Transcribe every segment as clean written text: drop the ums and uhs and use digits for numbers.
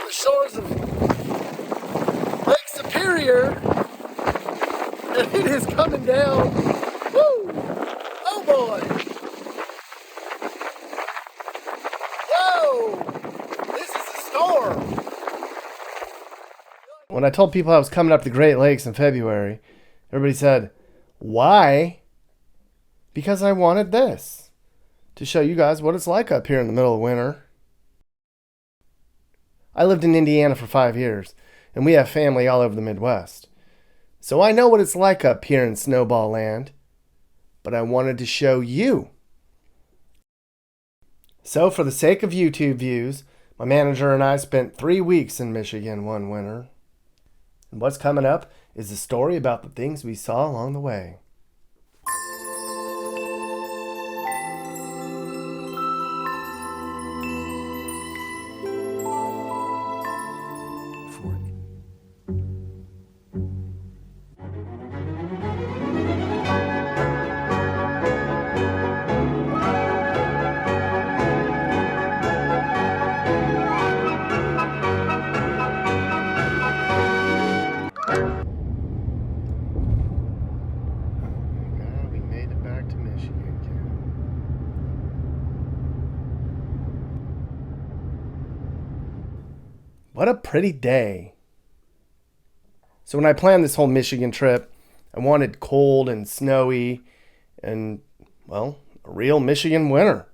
the shores of Lake Superior, and it is coming down. Woo! Oh boy! Whoa! This is a storm! When I told people I was coming up the Great Lakes in February, everybody said, why? Because I wanted this, to show you guys what it's like up here in the middle of winter. I lived in Indiana for 5 years, and we have family all over the Midwest. So I know what it's like up here in Snowball Land, but I wanted to show you. So for the sake of YouTube views, my manager and I spent 3 weeks in Michigan one winter. And what's coming up is a story about the things we saw along the way. What a pretty day. So when I planned this whole Michigan trip, I wanted cold and snowy and, well, a real Michigan winter.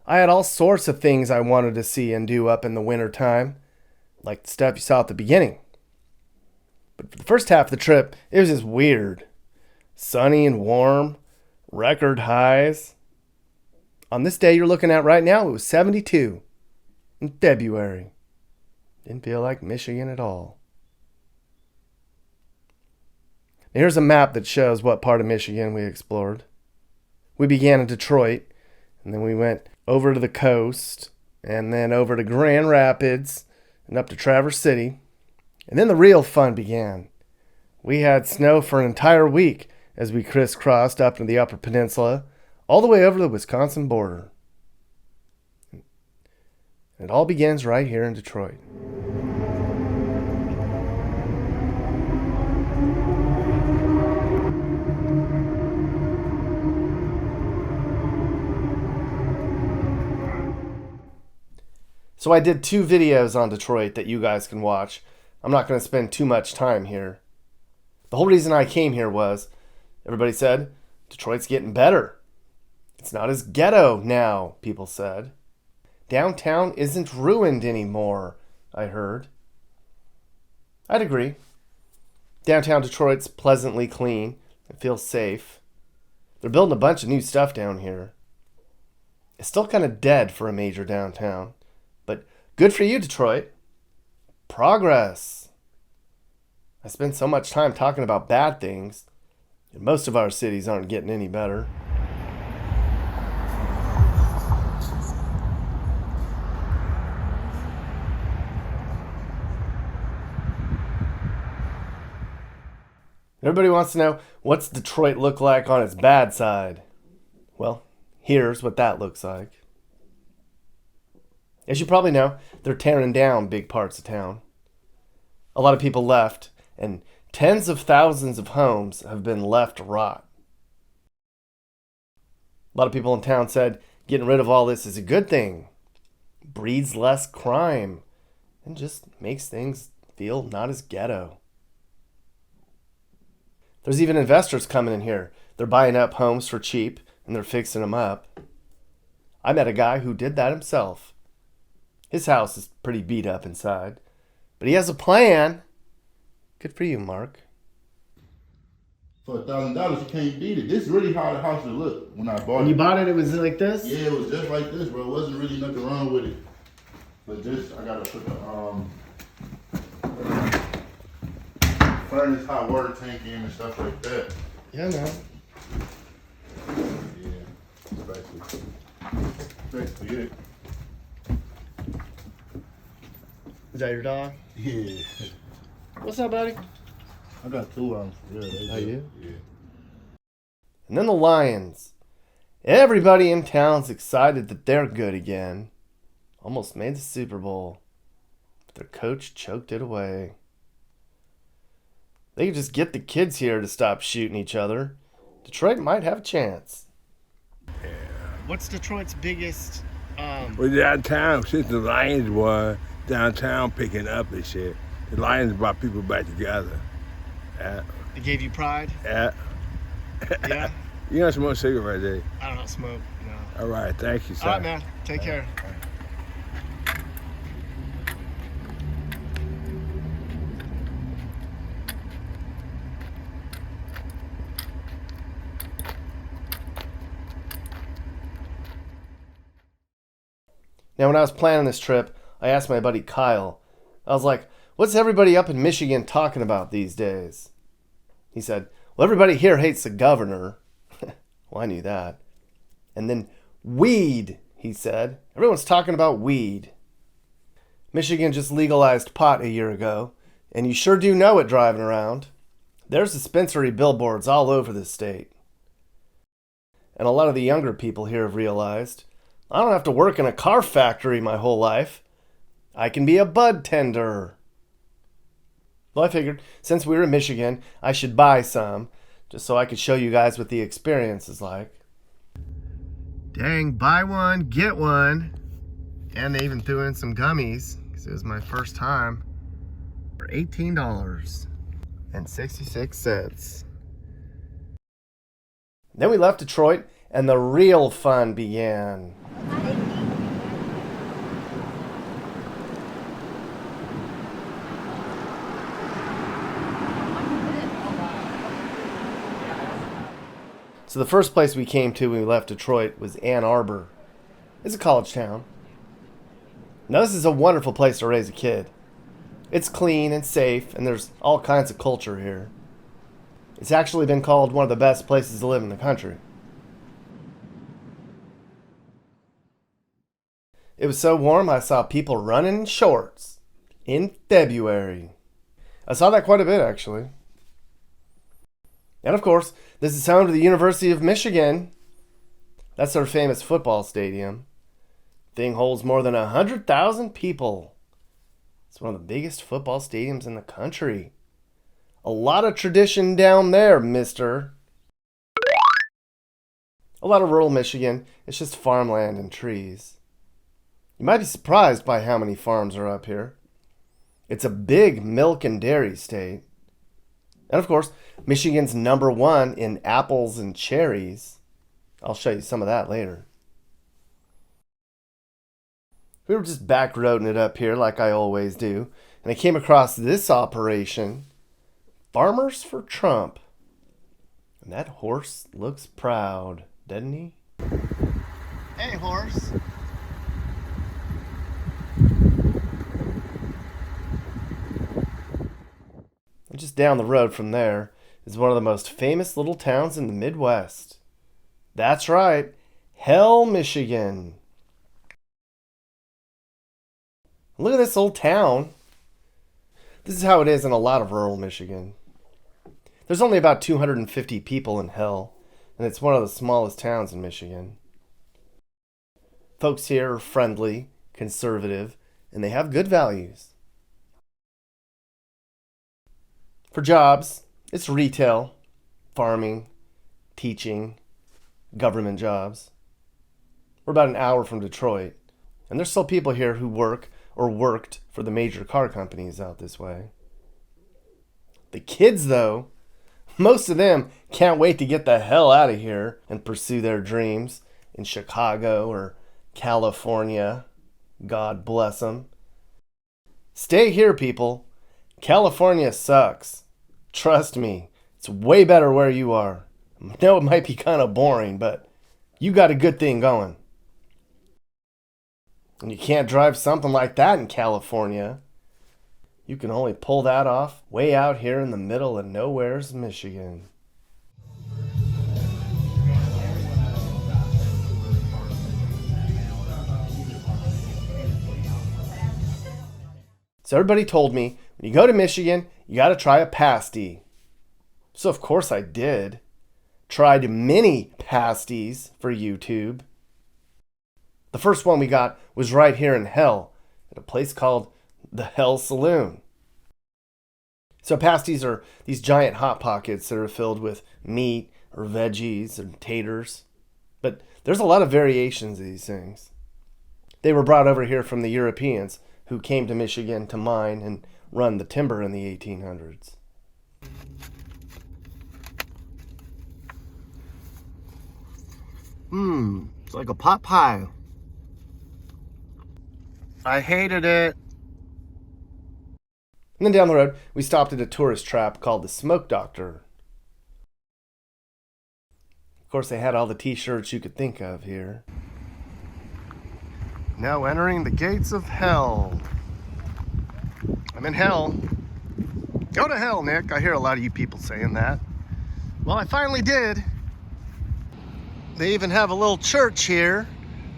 I had all sorts of things I wanted to see and do up in the winter time, like the stuff you saw at the beginning. But for the first half of the trip, it was just weird. Sunny and warm, record highs. On this day you're looking at right now, it was 72 in February. Didn't feel like Michigan at all. Here's a map that shows what part of Michigan we explored. We began in Detroit, and then we went over to the coast, and then over to Grand Rapids, and up to Traverse City. And then the real fun began. We had snow for an entire week as we crisscrossed up to the Upper Peninsula, all the way over to the Wisconsin border. It all begins right here in Detroit. So I did 2 videos on Detroit that you guys can watch. I'm not going to spend too much time here. The whole reason I came here was, everybody said, Detroit's getting better. It's not as ghetto now, people said. Downtown isn't ruined anymore, I heard. I'd agree. Downtown Detroit's pleasantly clean. It feels safe. They're building a bunch of new stuff down here. It's still kind of dead for a major downtown. But good for you, Detroit. Progress. I spend so much time talking about bad things, and most of our cities aren't getting any better. Everybody wants to know, what's Detroit look like on its bad side? Well, here's what that looks like. As you probably know, they're tearing down big parts of town. A lot of people left, and tens of thousands of homes have been left to rot. A lot of people in town said getting rid of all this is a good thing. Breeds less crime, and just makes things feel not as ghetto. There's even investors coming in here. They're buying up homes for cheap, and they're fixing them up. I met a guy who did that himself. His house is pretty beat up inside, but he has a plan. Good for you, Mark. For $1,000, you can't beat it. This is really how the house would look when I bought it. When you bought it, it was like this? Yeah, it was just like this, bro. It wasn't really nothing wrong with it. But just, I gotta put the furnace hot water tank in and stuff like that. Yeah, man. Yeah, basically it. Is that your dog? Yeah. What's up, buddy? I got 2 of them. Yeah, Are you? Yeah. And then the Lions. Everybody in town's excited that they're good again. Almost made the Super Bowl. their coach choked it away. They could just get the kids here to stop shooting each other. Detroit might have a chance. Yeah. What's Detroit's biggest... Well, downtown, since the Lions won, downtown picking up and shit. The Lions brought people back together. Yeah. It gave you pride? Yeah. Yeah? You don't smoke cigarette, do you? I don't smoke, no. All right, thank you, sir. All right, man. Take care. Now, when I was planning this trip, I asked my buddy Kyle. I was like, what's everybody up in Michigan talking about these days? He said, well, everybody here hates the governor. Well, I knew that. And then weed, he said. Everyone's talking about weed. Michigan just legalized pot a year ago, and you sure do know it driving around. There's dispensary billboards all over the state. And a lot of the younger people here have realized, I don't have to work in a car factory my whole life. I can be a bud tender. Well, I figured since we were in Michigan, I should buy some, just so I could show you guys what the experience is like. Dang, buy one, get one. And they even threw in some gummies, because it was my first time, for $18.66. Then we left Detroit, and the real fun began. So the first place we came to when we left Detroit was Ann Arbor. It's a college town. Now this is a wonderful place to raise a kid. It's clean and safe, and there's all kinds of culture here. It's actually been called one of the best places to live in the country. It was so warm I saw people running in shorts in February. I saw that quite a bit, actually. And of course, this is home to the University of Michigan. That's their famous football stadium. Thing holds more than 100,000 people. It's one of the biggest football stadiums in the country. A lot of tradition down there, mister. A lot of rural Michigan, it's just farmland and trees. You might be surprised by how many farms are up here. It's a big milk and dairy state. And of course, Michigan's #1 in apples and cherries. I'll show you some of that later. We were just backroading it up here like I always do, and I came across this operation, Farmers for Trump. And that horse looks proud, doesn't he? Hey, horse. And just down the road from there is one of the most famous little towns in the Midwest. That's right, Hell, Michigan. Look at this old town. This is how it is in a lot of rural Michigan. There's only about 250 people in Hell, and it's one of the smallest towns in Michigan. Folks here are friendly, conservative, and they have good values. For jobs, it's retail, farming, teaching, government jobs. We're about an hour from Detroit, and there's still people here who work or worked for the major car companies out this way. The kids, though, most of them can't wait to get the hell out of here and pursue their dreams in Chicago or California. God bless them. Stay here, people. California sucks. Trust me, it's way better where you are. I know it might be kind of boring, but you got a good thing going. And you can't drive something like that in California. You can only pull that off way out here in the middle of nowhere's Michigan. So everybody told me, when you go to Michigan, you got to try a pasty. So of course I did. Tried many pasties for YouTube. The first one we got was right here in Hell, at a place called the Hell Saloon. So pasties are these giant hot pockets that are filled with meat or veggies and taters. But there's a lot of variations of these things. They were brought over here from the Europeans who came to Michigan to mine and run the timber in the 1800s. It's like a pot pie. I hated it. And then down the road, we stopped at a tourist trap called the Smoke Doctor. Of course, they had all the t-shirts you could think of here. Now entering the gates of hell. I'm in hell. Go to hell, Nick. I hear a lot of you people saying that. Well, I finally did. They even have a little church here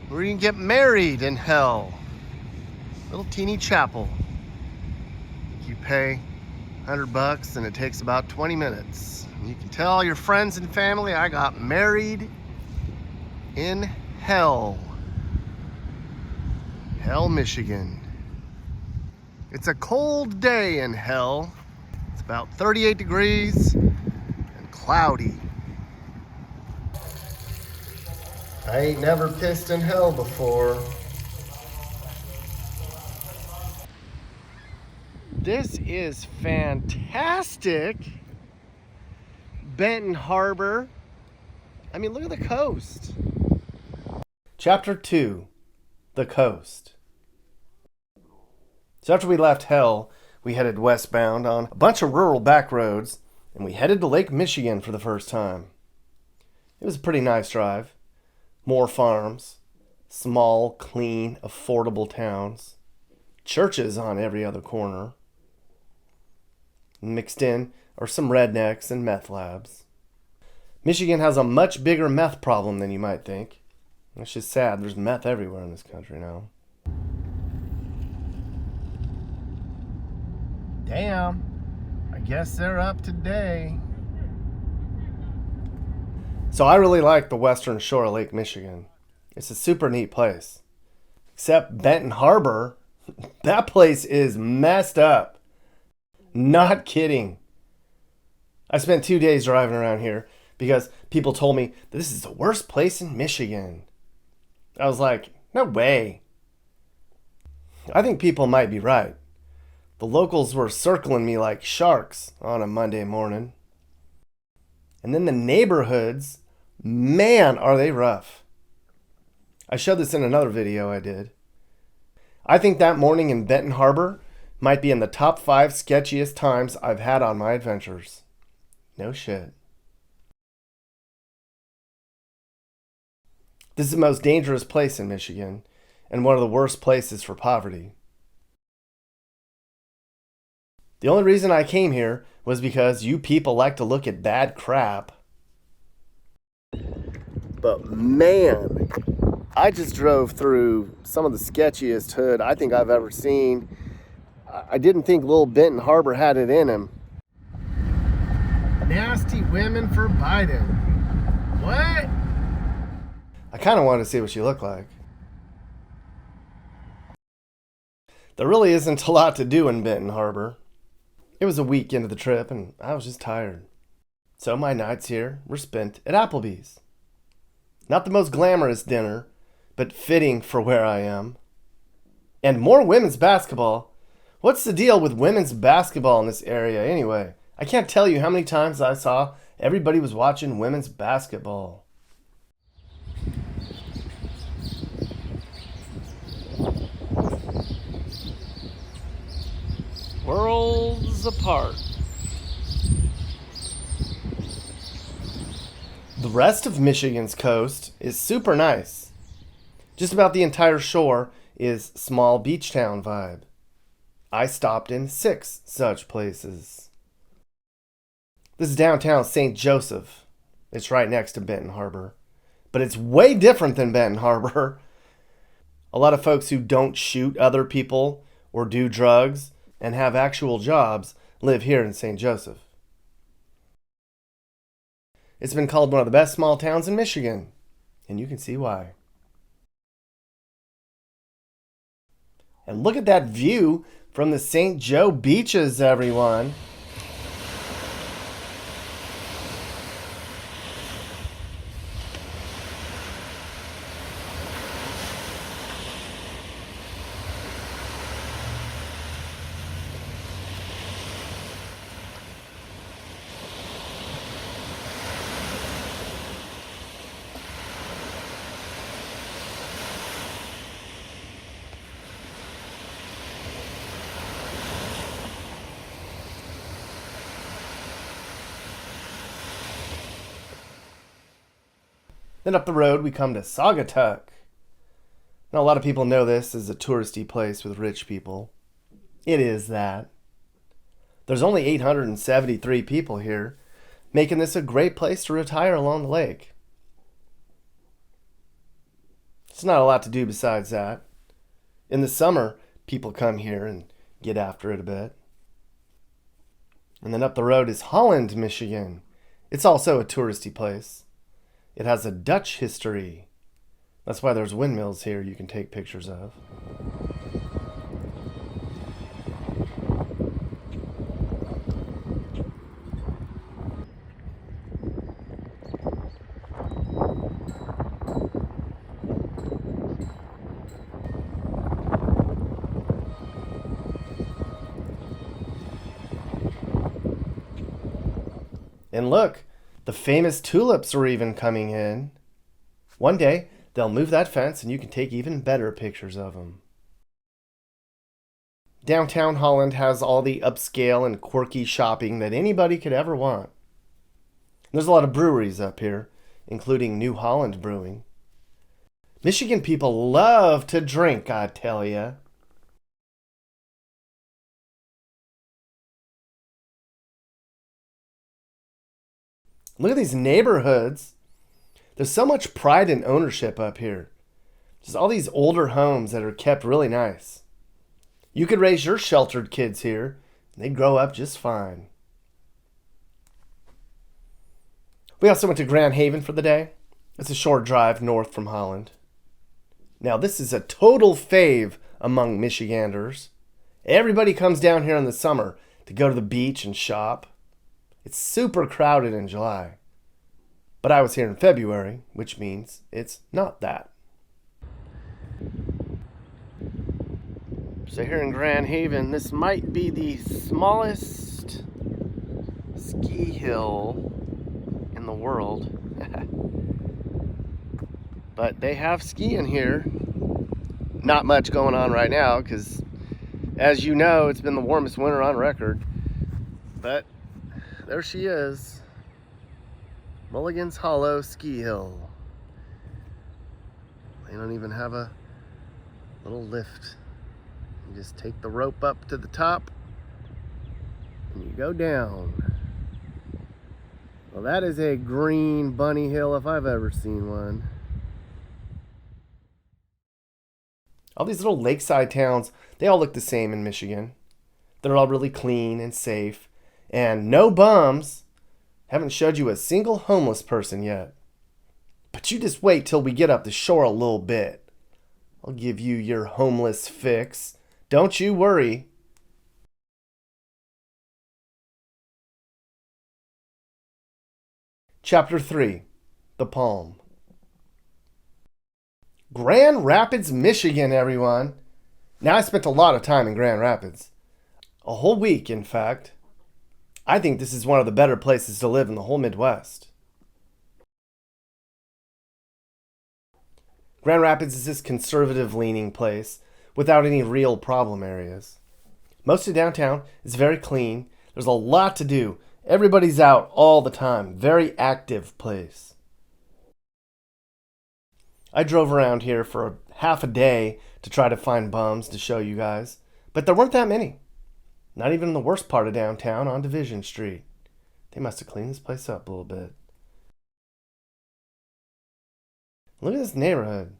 where you can get married in hell. Little teeny chapel. You pay $100 and it takes about 20 minutes. You can tell all your friends and family I got married in hell. Hell, Michigan. It's a cold day in hell. It's about 38 degrees and cloudy. I ain't never pissed in hell before. This is fantastic. Benton Harbor. I mean, look at the coast. Chapter 2, the coast. So after we left hell, we headed westbound on a bunch of rural back roads, and we headed to Lake Michigan for the first time. It was a pretty nice drive. More farms, small, clean, affordable towns, churches on every other corner. Mixed in are some rednecks and meth labs. Michigan has a much bigger meth problem than you might think. It's just sad, there's meth everywhere in this country now. Damn, I guess they're up today. So I really like the western shore of Lake Michigan. It's a super neat place. Except Benton Harbor, that place is messed up. Not kidding. I spent 2 days driving around here because people told me that this is the worst place in Michigan. I was like, no way. I think people might be right. The locals were circling me like sharks on a Monday morning. And then the neighborhoods, man, are they rough. I showed this in another video I did. I think that morning in Benton Harbor might be in the top 5 sketchiest times I've had on my adventures. No shit. This is the most dangerous place in Michigan, and one of the worst places for poverty. The only reason I came here was because you people like to look at bad crap. But man, I just drove through some of the sketchiest hood I think I've ever seen. I didn't think little Benton Harbor had it in him. Nasty women for Biden. What? I kind of wanted to see what she looked like. There really isn't a lot to do in Benton Harbor. It was a week into the trip and I was just tired. So my nights here were spent at Applebee's. Not the most glamorous dinner, but fitting for where I am. And more women's basketball. What's the deal with women's basketball in this area anyway? I can't tell you how many times I saw everybody was watching women's basketball. Worlds apart. The rest of Michigan's coast is super nice. Just about the entire shore is small beach town vibe. I stopped in 6 such places. This is downtown St. Joseph. It's right next to Benton Harbor. But it's way different than Benton Harbor. A lot of folks who don't shoot other people or do drugs and have actual jobs live here in St. Joseph. It's been called one of the best small towns in Michigan, and you can see why. And look at that view from the St. Joe beaches, everyone. Then up the road, we come to Saugatuck. Now, a lot of people know this as a touristy place with rich people. It is that. There's only 873 people here, making this a great place to retire along the lake. It's not a lot to do besides that. In the summer, people come here and get after it a bit. And then up the road is Holland, Michigan. It's also a touristy place. It has a Dutch history. That's why there's windmills here you can take pictures of. And look, the famous tulips are even coming in. One day, they'll move that fence and you can take even better pictures of them. Downtown Holland has all the upscale and quirky shopping that anybody could ever want. There's a lot of breweries up here, including New Holland Brewing. Michigan people love to drink, I tell ya. Look at these neighborhoods. There's so much pride and ownership up here. Just all these older homes that are kept really nice. You could raise your sheltered kids here, and they'd grow up just fine. We also went to Grand Haven for the day. It's a short drive north from Holland. Now, this is a total fave among Michiganders. Everybody comes down here in the summer to go to the beach and shop. It's super crowded in July. But I was here in February, which means it's not that. So here in Grand Haven, this might be the smallest ski hill in the world. But they have skiing here. Not much going on right now because, as you know, it's been the warmest winter on record. But there she is. Mulligan's Hollow Ski Hill. They don't even have a little lift. You just take the rope up to the top and you go down. Well, that is a green bunny hill if I've ever seen one. All these little lakeside towns, they all look the same in Michigan. They're all really clean and safe. And no bums. Haven't showed you a single homeless person yet. But you just wait till we get up the shore a little bit. I'll give you your homeless fix. Don't you worry. Chapter 3, The Palm. Grand Rapids, Michigan, everyone. Now, I spent a lot of time in Grand Rapids. A whole week, in fact. I think this is one of the better places to live in the whole Midwest. Grand Rapids is this conservative-leaning place without any real problem areas. Most of downtown is very clean. There's a lot to do. Everybody's out all the time. Very active place. I drove around here for half a day to try to find bums to show you guys, but there weren't that many. Not even in the worst part of downtown on Division Street. They must have cleaned this place up a little bit. Look at this neighborhood.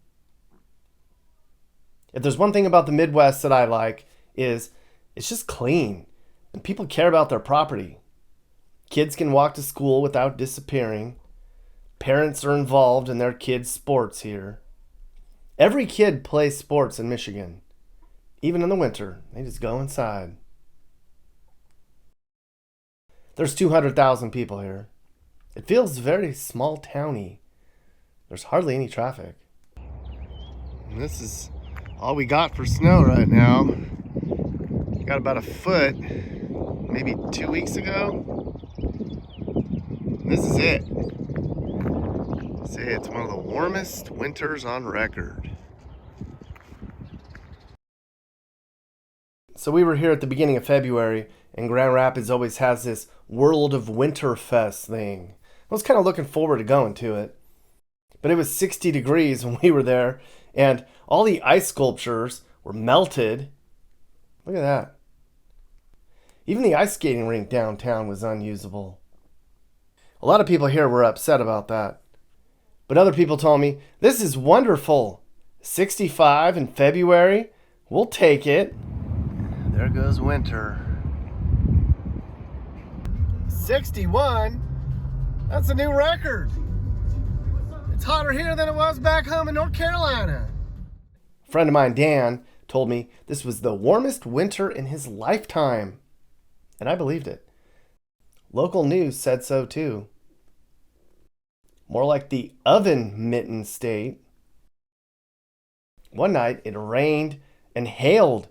If there's one thing about the Midwest that I like, is it's just clean. And people care about their property. Kids can walk to school without disappearing. Parents are involved in their kids' sports here. Every kid plays sports in Michigan. Even in the winter, they just go inside. There's 200,000 people here. It feels very small towny. There's hardly any traffic. And this is all we got for snow right now. We got about a foot, maybe 2 weeks ago. This is it. See, it's one of the warmest winters on record. So we were here at the beginning of February, and Grand Rapids always has this World of Winterfest thing. I was kind of looking forward to going to it. But it was 60 degrees when we were there, and all the ice sculptures were melted. Look at that. Even the ice skating rink downtown was unusable. A lot of people here were upset about that. But other people told me, this is wonderful. 65 in February, we'll take it. There goes winter. 61? That's a new record. It's hotter here than it was back home in North Carolina. A friend of mine, Dan, told me this was the warmest winter in his lifetime. And I believed it. Local news said so too. More like the oven mitten state. One night it rained and hailed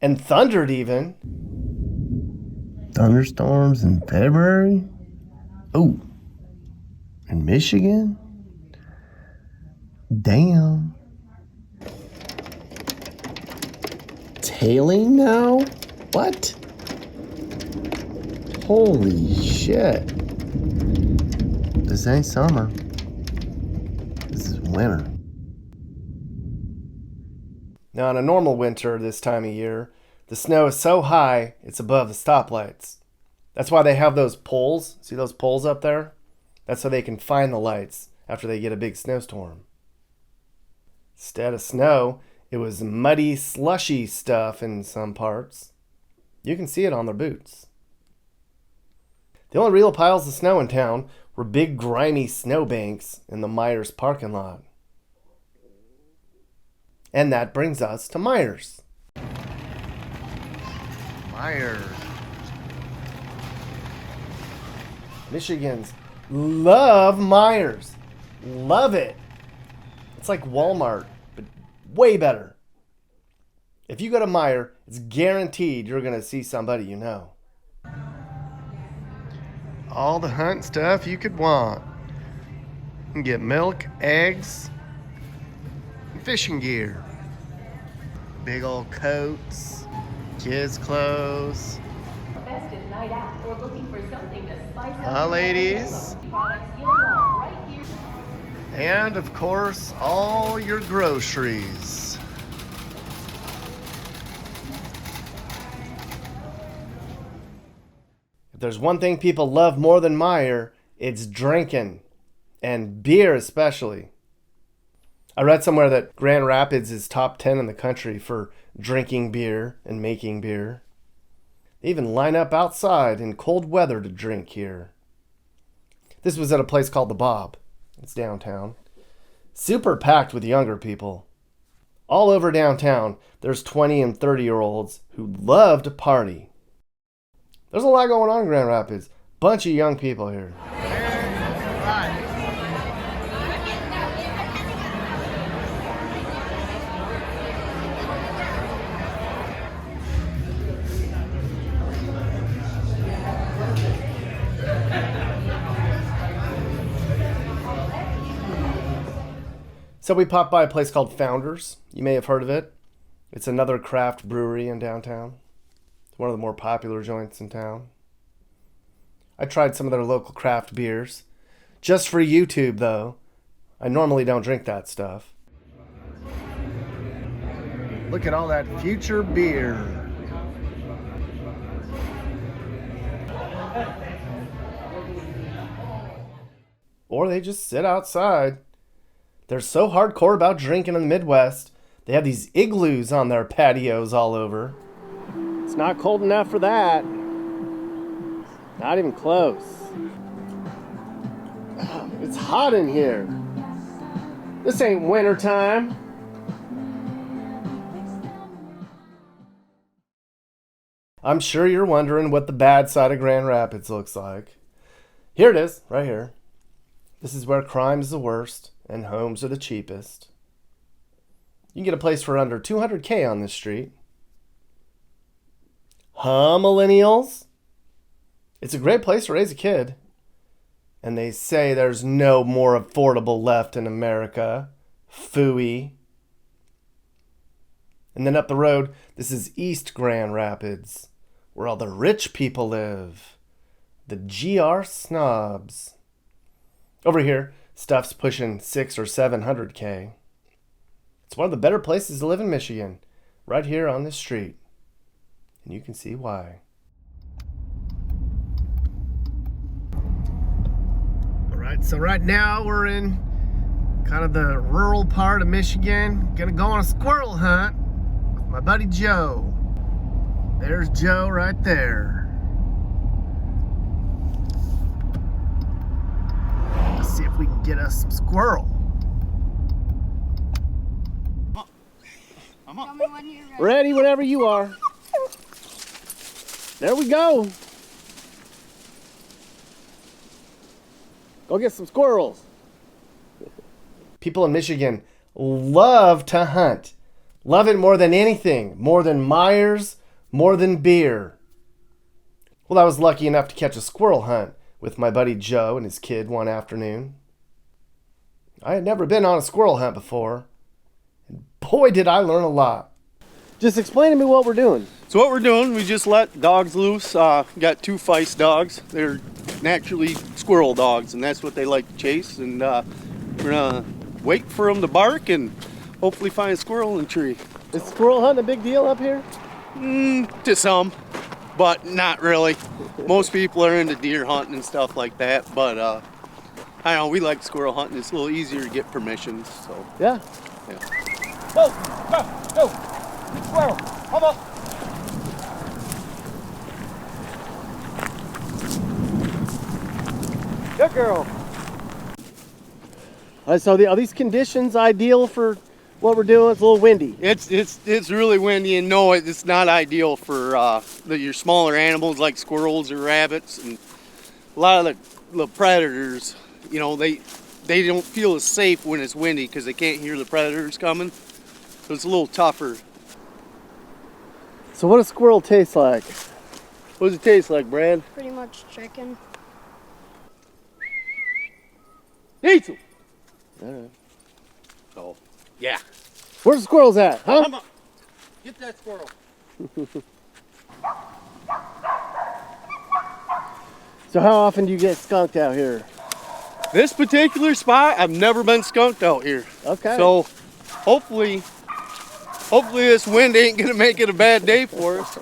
and thundered even. Thunderstorms in February? Oh, in Michigan? Damn. Tailing now? What? Holy shit. This ain't summer. This is winter. Now, on a normal winter this time of year, the snow is so high, it's above the stoplights. That's why they have those poles. See those poles up there? That's so they can find the lights after they get a big snowstorm. Instead of snow, it was muddy, slushy stuff in some parts. You can see it on their boots. The only real piles of snow in town were big, grimy snowbanks in the Myers parking lot. And that brings us to Myers. Myers. Michigans love Myers. Love it. It's like Walmart, but way better. If you go to Meijer, it's guaranteed you're going to see somebody you know. All the hunt stuff you could want. You can get milk, eggs, and fishing gear. Big old coats, kids' clothes. Festive night out or looking for something to spice up. Hi, ladies. Products you'll want right here. And, of course, all your groceries. If there's one thing people love more than Meijer, it's drinking. And beer especially. I read somewhere that Grand Rapids is top 10 in the country for drinking beer and making beer. They even line up outside in cold weather to drink here. This was at a place called The Bob. It's downtown. Super packed with younger people. All over downtown, there's 20 and 30-year-olds who love to party. There's a lot going on in Grand Rapids. Bunch of young people here. So we popped by a place called Founders. You may have heard of it. It's another craft brewery in downtown. It's one of the more popular joints in town. I tried some of their local craft beers. Just for YouTube, though. I normally don't drink that stuff. Look at all that future beer. Or they just sit outside. They're so hardcore about drinking in the Midwest, they have these igloos on their patios all over. It's not cold enough for that. Not even close. It's hot in here. This ain't winter time. I'm sure you're wondering what the bad side of Grand Rapids looks like. Here it is, right here. This is where crime is the worst and homes are the cheapest. You can get a place for under $200K on this street. Huh, millennials? It's a great place to raise a kid. And they say there's no more affordable left in America. Phooey. And then up the road, this is East Grand Rapids, where all the rich people live. The GR snobs. Over here, stuff's pushing $600 or $700K. It's one of the better places to live in Michigan, right here on this street. And you can see why. Alright, so right now we're in kind of the rural part of Michigan. Gonna go on a squirrel hunt with my buddy Joe. There's Joe right there. Let's see if we can get us some squirrel. I'm up. Tell me when you're ready. Ready whenever you are. There we go. Go get some squirrels. People in Michigan love to hunt. Love it more than anything. More than Myers, more than beer. Well, I was lucky enough to catch a squirrel hunt with my buddy Joe and his kid one afternoon. I had never been on a squirrel hunt before. And boy, did I learn a lot. Just explain to me what we're doing. So what we're doing, we just let dogs loose. Got 2 feist dogs. They're naturally squirrel dogs, and that's what they like to chase. And we're gonna wait for them to bark and hopefully find a squirrel in the tree. Is squirrel hunting a big deal up here? To some, but not really. Most people are into deer hunting and stuff like that, but I don't know, we like squirrel hunting. It's a little easier to get permissions, so. Yeah. Go, go, squirrel, come up. Good girl. So are these conditions ideal for what we're doing? It's a little windy. It's really windy, and no, it's not ideal for your smaller animals like squirrels or rabbits, and a lot of the predators. You know, they don't feel as safe when it's windy because they can't hear the predators coming. So it's a little tougher. So what does squirrel taste like? What does it taste like, Brad? Pretty much chicken. Eat them. All right. So, yeah. Where's the squirrels at, huh? Come on. Get that squirrel. So how often do you get skunked out here? This particular spot, I've never been skunked out here. Okay. So, hopefully this wind ain't gonna make it a bad day for us.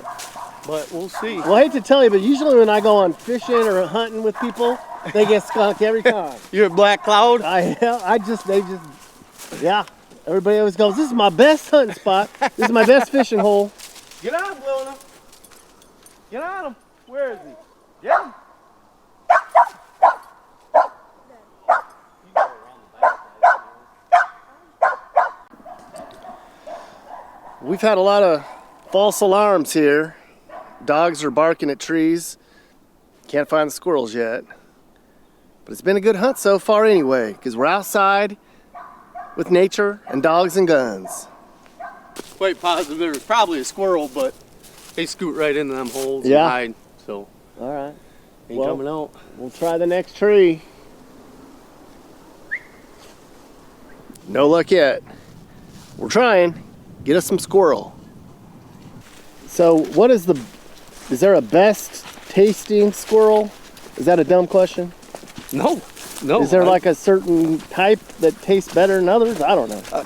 But we'll see. Well, I hate to tell you, but usually when I go on fishing or hunting with people, they get skunked every time. You're a black cloud? Yeah. Everybody always goes, this is my best hunting spot. This is my best fishing hole. Get on him, Luna. Get on him. Where is he? Get him. We've had a lot of false alarms here. Dogs are barking at trees. Can't find the squirrels yet. But it's been a good hunt so far anyway, because we're outside with nature and dogs and guns. Quite positive there was probably a squirrel, but they scoot right into them holes Yeah. and hide. So, All right. ain't Well, coming out. We'll try the next tree. No luck yet. We're trying. Get us some squirrel. So is there a best tasting squirrel? Is that a dumb question? No. Is there like a certain type that tastes better than others? I don't know.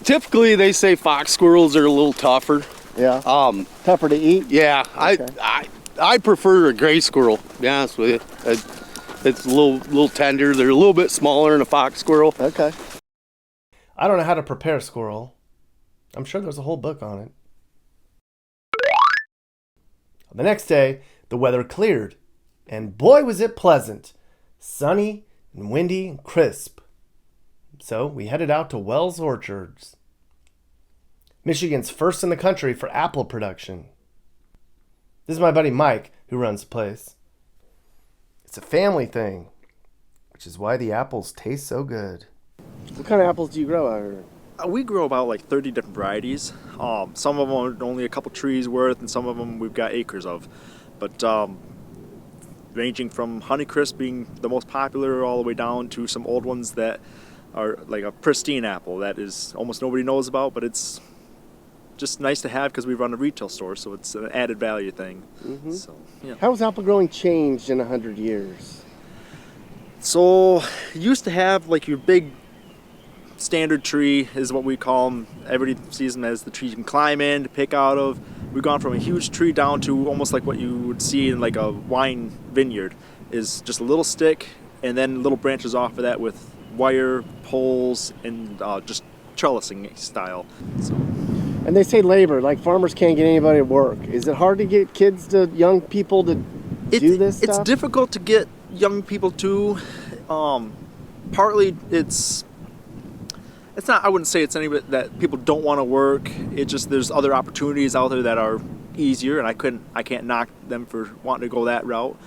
Typically they say fox squirrels are a little tougher. Yeah. Tougher to eat? Yeah, Okay. I prefer a gray squirrel, to be honest with you. It's a little tender. They're a little bit smaller than a fox squirrel. Okay. I don't know how to prepare squirrel. I'm sure there's a whole book on it. The next day, the weather cleared, and boy was it pleasant. Sunny and windy and crisp. So we headed out to Wells Orchards, Michigan's first in the country for apple production. This is my buddy Mike who runs the place. It's a family thing, which is why the apples taste so good. What kind of apples do you grow out here? We grow about like 30 different varieties. Some of them are only a couple trees worth, and some of them we've got acres of. But ranging from Honeycrisp being the most popular all the way down to some old ones that are like a pristine apple that is almost nobody knows about, but it's just nice to have because we run a retail store, so it's an added value thing. Mm-hmm. So, yeah. How has apple growing changed in 100 years? So you used to have like your big standard tree is what we call them. Everybody sees them as the tree you can climb in to pick out of. We've gone from a huge tree down to almost like what you would see in like a wine vineyard, is just a little stick and then little branches off of that with wire poles and just trellising style. So. And they say labor, like farmers can't get anybody to work. Is it hard to get young people to do this stuff? It's difficult to get young people to. Partly it's not, I wouldn't say it's any that people don't want to work. It's just there's other opportunities out there that are easier, and I can't knock them for wanting to go that route.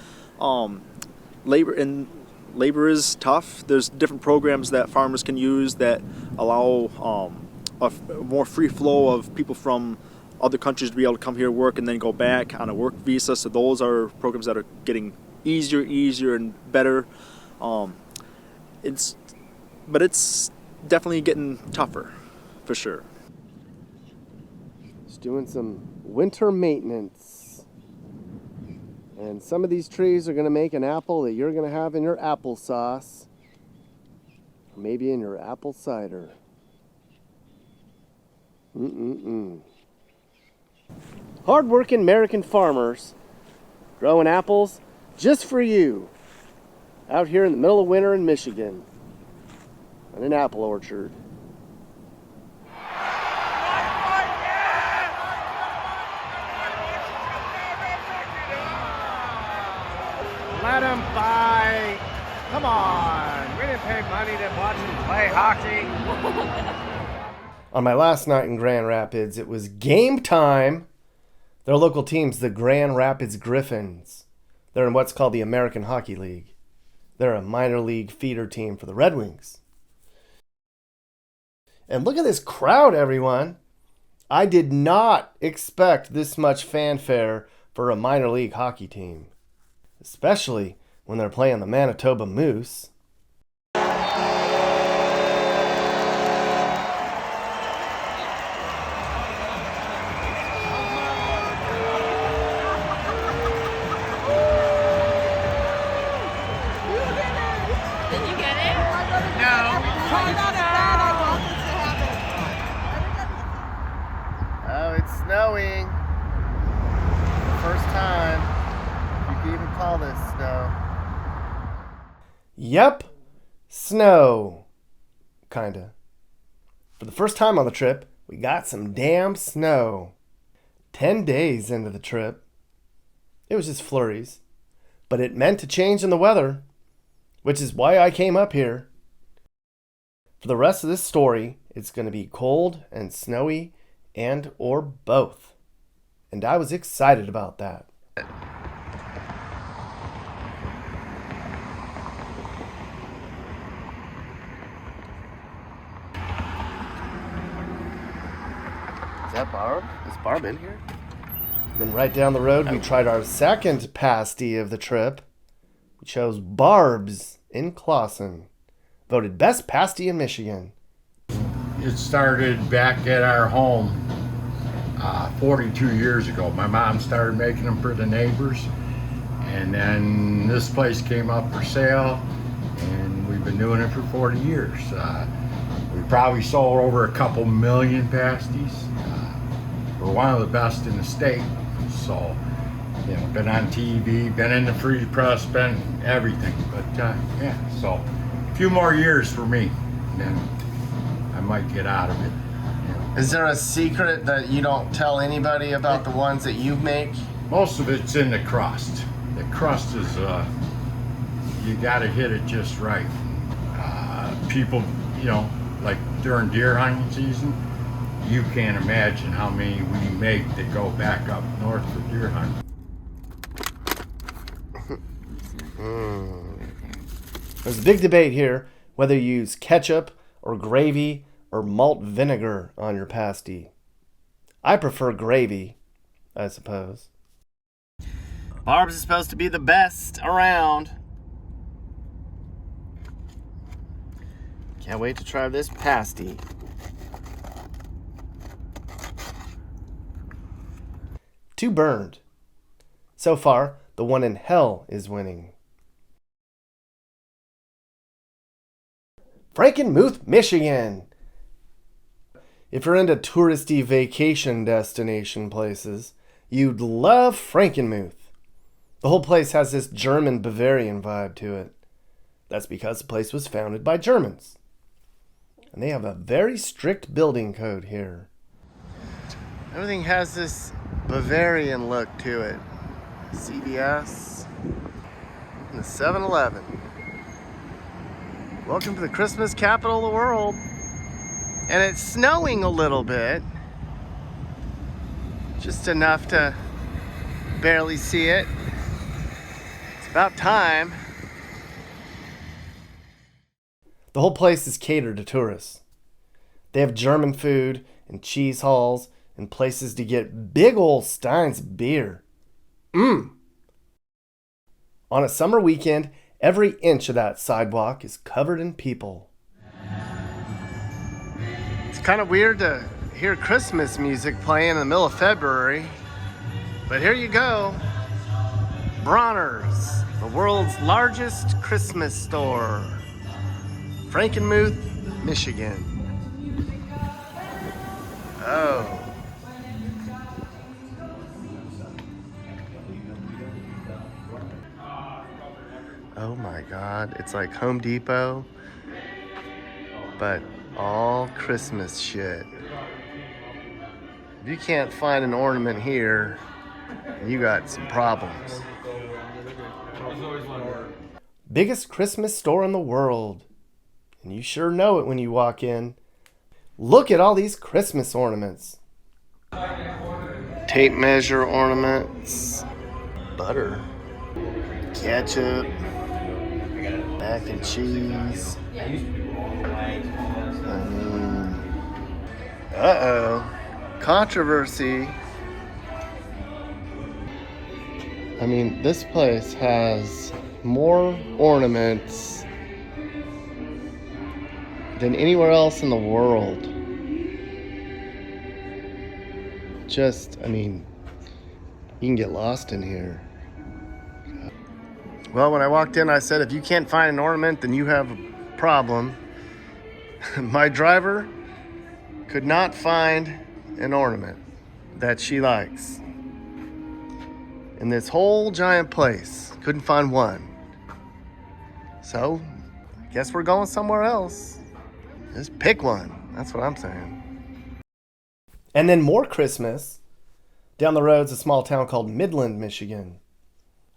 Labor is tough. There's different programs that farmers can use that allow a more free flow of people from other countries to be able to come here, work, and then go back on a work visa. So those are programs that are getting easier and better. It's definitely getting tougher, for sure. Just doing some winter maintenance. And some of these trees are going to make an apple that you're going to have in your applesauce. Or maybe in your apple cider. Hard-working American farmers growing apples just for you. Out here in the middle of winter in Michigan. In an apple orchard. Let them fight. Come on. We didn't pay money to watch them play hockey. On my last night in Grand Rapids, it was game time. Their local team's the Grand Rapids Griffins. They're in what's called the American Hockey League. They're a minor league feeder team for the Red Wings. And look at this crowd, everyone. I did not expect this much fanfare for a minor league hockey team, especially when they're playing the Manitoba Moose. Oh, it's snowing. First time. You can even call this snow. Yep. Snow. Kinda. For the first time on the trip, we got some damn snow. 10 days into the trip. It was just flurries. But it meant a change in the weather, which is why I came up here. For the rest of this story, it's going to be cold and snowy and or both. And I was excited about that. Is that Barb? Is Barb in here? Then right down the road, we tried our second pasty of the trip. We chose Barb's in Clawson. Voted best pasty in Michigan. It started back at our home 42 years ago. My mom started making them for the neighbors, and then this place came up for sale, and we've been doing it for 40 years. We probably sold over a couple million pasties. We're one of the best in the state, so you know, been on TV, been in the free press, been everything. But yeah, so a few more years for me, and then I might get out of it. Is there a secret that you don't tell anybody about the ones that you make? Most of it's in the crust. The crust is, you gotta hit it just right. People, you know, like during deer hunting season, you can't imagine how many we make that go back up north for deer hunting. There's a big debate here whether you use ketchup or gravy or malt vinegar on your pasty. I prefer gravy, I suppose. Barb's is supposed to be the best around. Can't wait to try this pasty. Two burned. So far, the one in hell is winning. Frankenmuth, Michigan. If you're into touristy vacation destination places, you'd love Frankenmuth. The whole place has this German Bavarian vibe to it. That's because the place was founded by Germans. And they have a very strict building code here. Everything has this Bavarian look to it. CVS and the 7-Eleven. Welcome to the Christmas capital of the world. And it's snowing a little bit. Just enough to barely see it. It's about time. The whole place is catered to tourists. They have German food and cheese halls and places to get big ol' steins of beer. On a summer weekend, every inch of that sidewalk is covered in people. It's kind of weird to hear Christmas music playing in the middle of February, but here you go. Bronner's, the world's largest Christmas store. Frankenmuth, Michigan. Oh. Oh my God, it's like Home Depot, but all Christmas shit. If you can't find an ornament here, you got some problems. Biggest Christmas store in the world. And you sure know it when you walk in. Look at all these Christmas ornaments. Tape measure ornaments. Butter. Ketchup. Mac and cheese. Uh-oh. Controversy. I mean, this place has more ornaments than anywhere else in the world. I mean, you can get lost in here. Well, when I walked in, I said, if you can't find an ornament, then you have a problem. My driver could not find an ornament that she likes. In this whole giant place, couldn't find one. So, I guess we're going somewhere else. Just pick one. That's what I'm saying. And then more Christmas. Down the road's a small town called Midland, Michigan.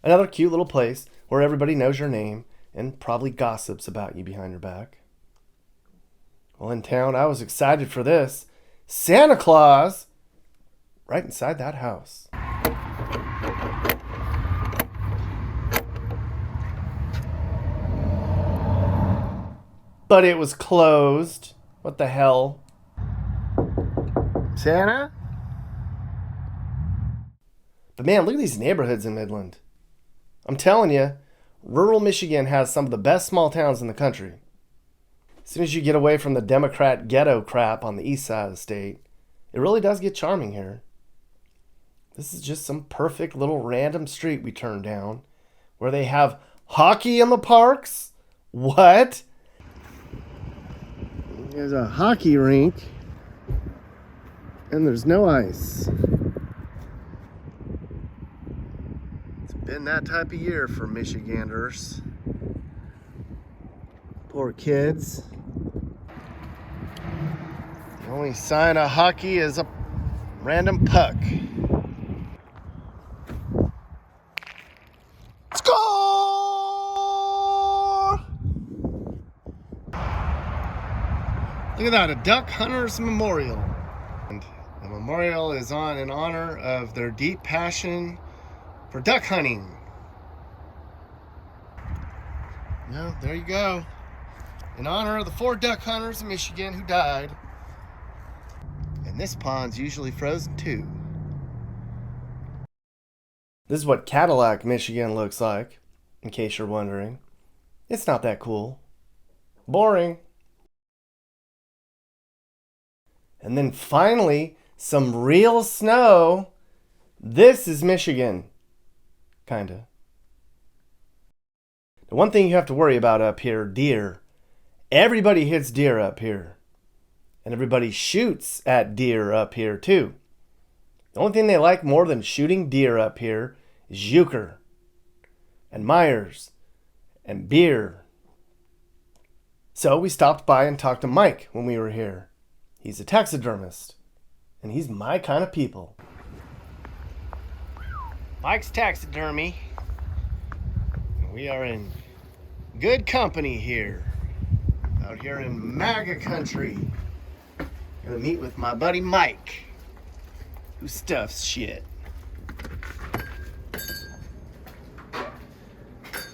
Another cute little place where everybody knows your name and probably gossips about you behind your back. Well, in town, I was excited for this. Santa Claus! Right inside that house. But it was closed. What the hell? Santa? But man, look at these neighborhoods in Midland. I'm telling you, rural Michigan has some of the best small towns in the country. As soon as you get away from the Democrat ghetto crap on the east side of the state, it really does get charming here. This is just some perfect little random street we turned down where they have hockey in the parks. What? There's a hockey rink and there's no ice. It's been that type of year for Michiganders. Poor kids. The only sign of hockey is a random puck. Score! Look at that, a duck hunter's memorial. And the memorial is on in honor of their deep passion for duck hunting. Well, there you go. In honor of the 4 duck hunters in Michigan who died. And this pond's usually frozen too. This is what Cadillac, Michigan looks like, in case you're wondering. It's not that cool. Boring. And then finally, some real snow. This is Michigan. Kinda. The one thing you have to worry about up here, deer. Everybody hits deer up here. And everybody shoots at deer up here too. The only thing they like more than shooting deer up here is euchre and Myers and beer. So we stopped by and talked to Mike when we were here. He's a taxidermist, and he's my kind of people. Mike's Taxidermy. We are in good company here, out here in MAGA country. Gonna meet with my buddy Mike, who stuffs shit.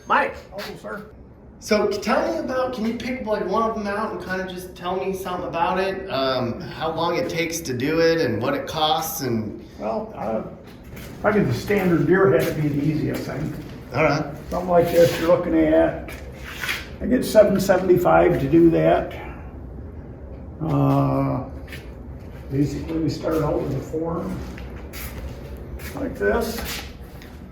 Mike. Oh, sir. So tell me about, can you pick like one of them out and kind of just tell me something about it? How long it takes to do it and what it costs and... Well, probably the standard deer head would be the easiest thing. All right. Something like this you're looking at, I get $7.75 to do that. Basically we start out with a form like this.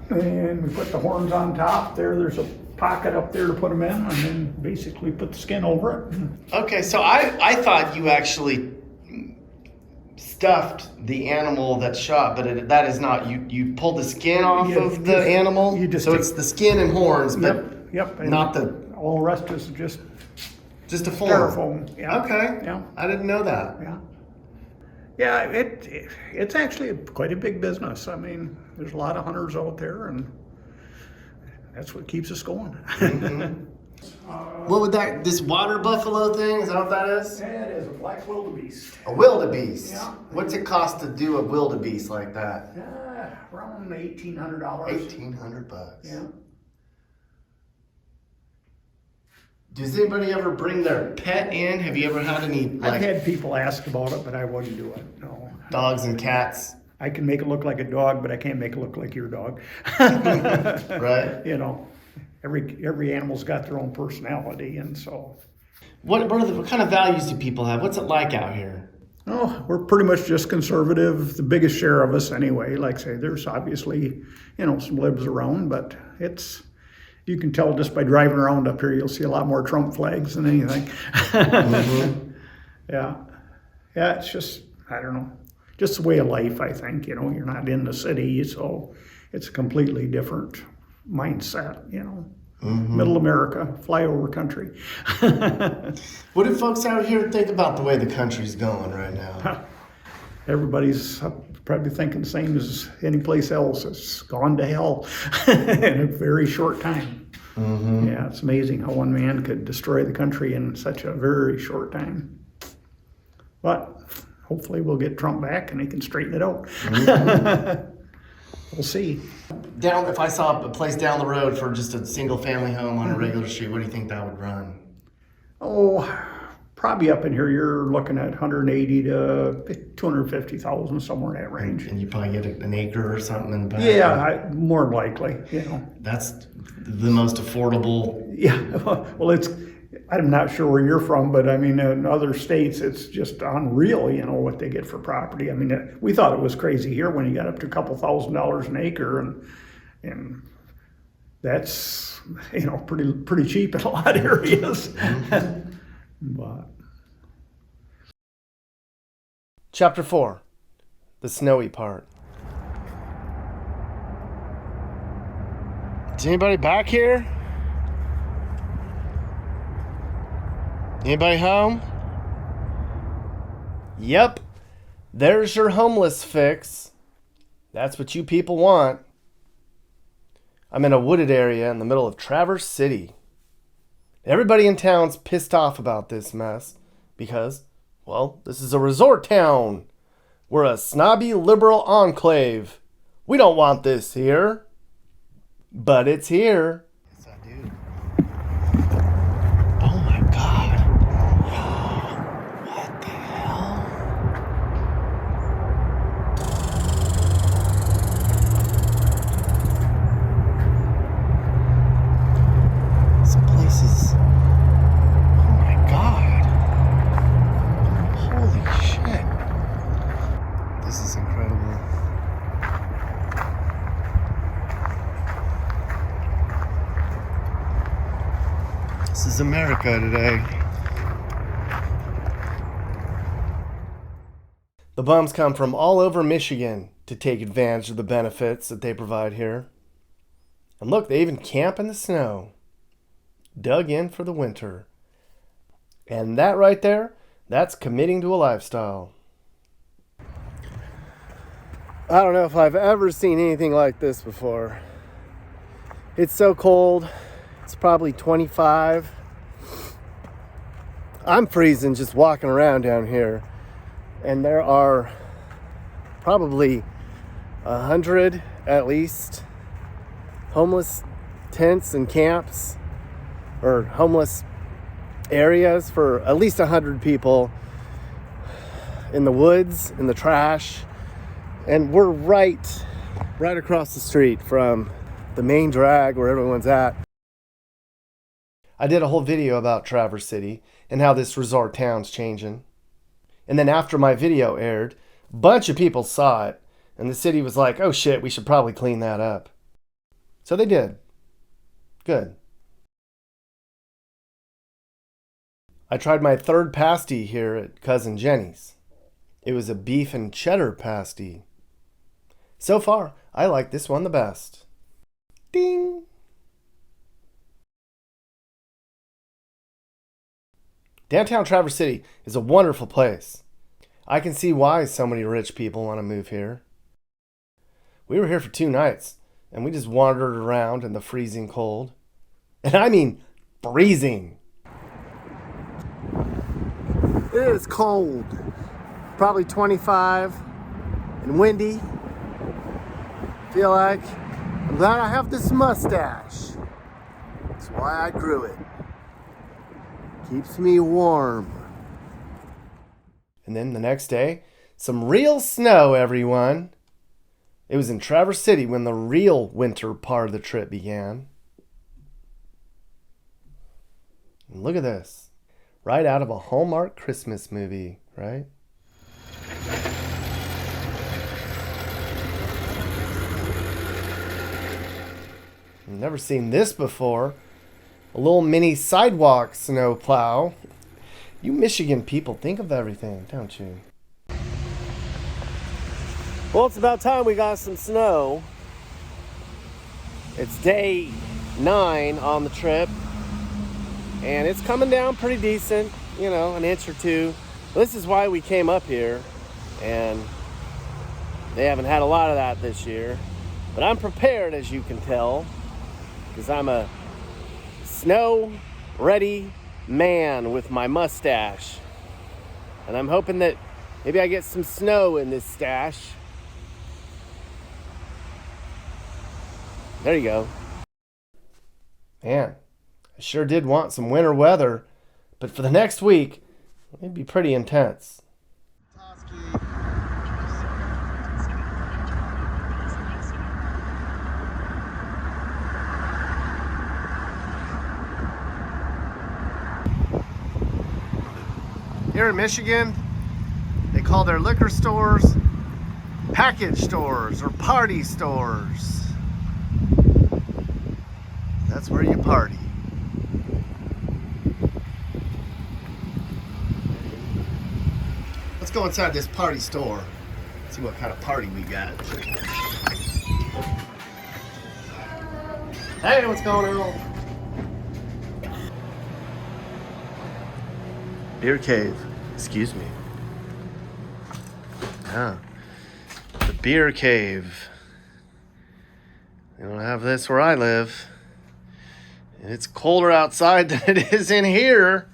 And we put the horns on top. There's a pocket up there to put them in, and then basically put the skin over it. Okay, so I thought you actually stuffed the animal that shot, but that is not. You pulled the skin off of the animal? So it's the skin and horns, but yep, and not the... all the rest is just a form? styrofoam. Yeah. Okay, yeah. I didn't know that. Yeah. Yeah, it's actually quite a big business. I mean, there's a lot of hunters out there, and that's what keeps us going. Mm-hmm. What would this water buffalo thing, is that what that is? Yeah, it is a black wildebeest. A wildebeest? Yeah. What's it cost to do a wildebeest like that? Around $1,800. $1,800. Yeah. Does anybody ever bring their pet in? Have you ever had any, I've had people ask about it, but I wouldn't do it, no. Dogs and cats? I can make it look like a dog, but I can't make it look like your dog. Right. You know, every animal's got their own personality, and so. What kind of values do people have? What's it like out here? Oh, we're pretty much just conservative, the biggest share of us anyway. Like I say, there's obviously, some libs around, but you can tell just by driving around up here, you'll see a lot more Trump flags than anything. Mm-hmm. Yeah, it's just, I don't know, just the way of life, I think. You're not in the city, so it's a completely different mindset, Mm-hmm. Middle America, flyover country. What do folks out here think about the way the country's going right now? Everybody's probably thinking the same as any place else. It's gone to hell in a very short time. Mm-hmm. Yeah, it's amazing how one man could destroy the country in such a very short time. But hopefully we'll get Trump back and he can straighten it out. Mm-hmm. We'll see. If I saw a place down the road for just a single family home on a regular street, what do you think that would run? Oh, probably up in here, you're looking at 180 to 250,000, somewhere in that range. And you probably get an acre or something in the back? Yeah, more likely, That's the most affordable. Yeah, well, I'm not sure where you're from, but I mean, in other states, it's just unreal, what they get for property. I mean, we thought it was crazy here when you got up to a couple $1,000s an acre, and that's, pretty cheap in a lot of areas. Mm-hmm. But. Chapter 4, the snowy part. Is anybody back here? Anybody home? Yep, there's your homeless fix. That's what you people want. I'm in a wooded area in the middle of Traverse City. Everybody in town's pissed off about this mess because, well, this is a resort town. We're a snobby liberal enclave. We don't want this here. But it's here. Yes, I do. This is America today. The bums come from all over Michigan to take advantage of the benefits that they provide here. And look, they even camp in the snow. Dug in for the winter. And that right there, that's committing to a lifestyle. I don't know if I've ever seen anything like this before. It's so cold. It's probably 25. I'm freezing just walking around down here. And there are probably 100 at least homeless tents and camps, or homeless areas for at least 100 people in the woods, in the trash. And we're right across the street from the main drag where everyone's at. I did a whole video about Traverse City and how this resort town's changing. And then after my video aired, a bunch of people saw it, and the city was like, oh shit, we should probably clean that up. So they did. Good. I tried my third pasty here at Cousin Jenny's. It was a beef and cheddar pasty. So far, I like this one the best. Ding! Downtown Traverse City is a wonderful place. I can see why so many rich people want to move here. We were here for 2 nights, and we just wandered around in the freezing cold. And I mean freezing. It is cold. Probably 25 and windy. Feel like I'm glad I have this mustache. That's why I grew it. Keeps me warm. And then the next day, some real snow, everyone. It was in Traverse City when the real winter part of the trip began. And look at this. Right out of a Hallmark Christmas movie, right? I've never seen this before. A little mini sidewalk snow plow. You Michigan people think of everything, don't you? Well, it's about time we got some snow. It's day 9 on the trip. And it's coming down pretty decent, you know, an inch or 2. This is why we came up here. And they haven't had a lot of that this year. But I'm prepared, as you can tell. Because I'm a snow-ready man with my mustache. And I'm hoping that maybe I get some snow in this stash. There you go. Man, I sure did want some winter weather, but for the next week, it'd be pretty intense. Here in Michigan, they call their liquor stores package stores or party stores. That's where you party. Let's go inside this party store. See what kind of party we got. Hey, what's going on? Beer cave. Excuse me. Yeah. The beer cave. They don't have this where I live. And it's colder outside than it is in here.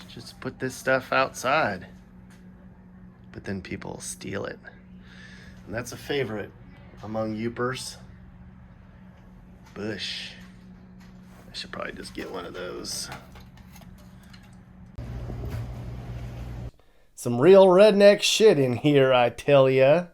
Just put this stuff outside. But then people steal it. And that's a favorite among Yoopers. Bush. I should probably just get one of those. Some real redneck shit in here, I tell ya.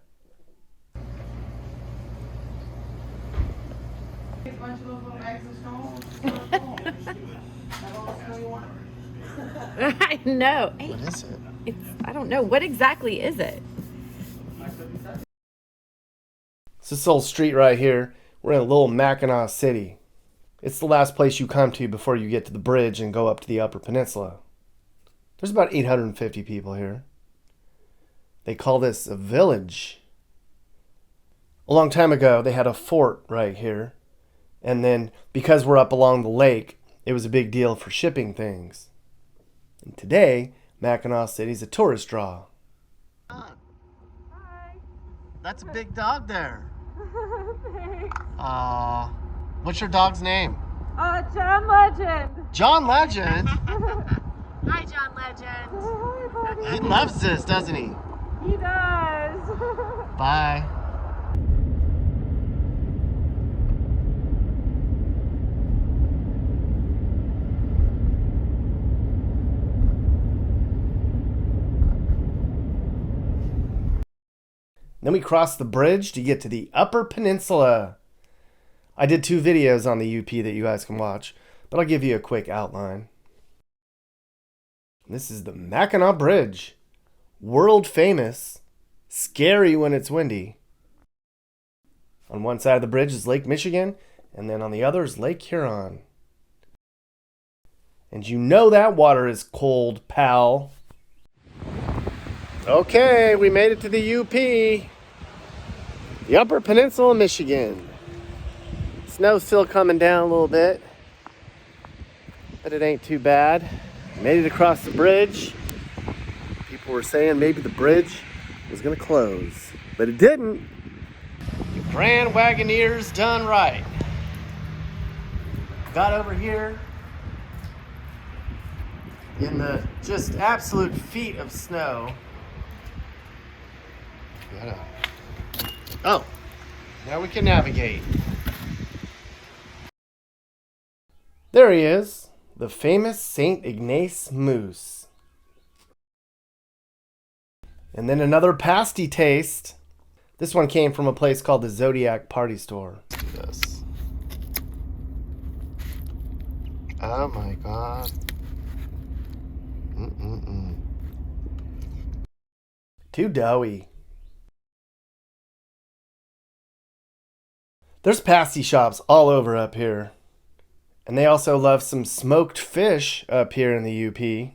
I know. Hey, What is it? I don't know. What exactly is it? It's this old street right here. We're in a little Mackinac City. It's the last place you come to before you get to the bridge and go up to the Upper Peninsula. There's about 850 people here. They call this a village. A long time ago, they had a fort right here. And then, because we're up along the lake, it was a big deal for shipping things. And today, Mackinac City's a tourist draw. Hi. That's a big dog there. Thanks. What's your dog's name? John Legend. John Legend? Hi, John Legend. Hi, buddy. He loves this, doesn't he? He does. Bye. Then we cross the bridge to get to the Upper Peninsula. I did 2 videos on the UP that you guys can watch, but I'll give you a quick outline. This is the Mackinac Bridge. World famous, scary when it's windy. On one side of the bridge is Lake Michigan, and then on the other is Lake Huron. And you know that water is cold, pal. Okay, we made it to the UP. The Upper Peninsula, Michigan. Snow's still coming down a little bit, but it ain't too bad. Made it across the bridge. People were saying maybe the bridge was gonna close, but it didn't. The Grand Wagoneers done right. Got over here in the just absolute feet of snow. Oh, now we can navigate. There he is, the famous St. Ignace moose. And then another pasty taste. This one came from a place called the Zodiac Party Store. Let's do this. Oh my God. Too doughy. There's pasty shops all over up here. And they also love some smoked fish up here in the UP.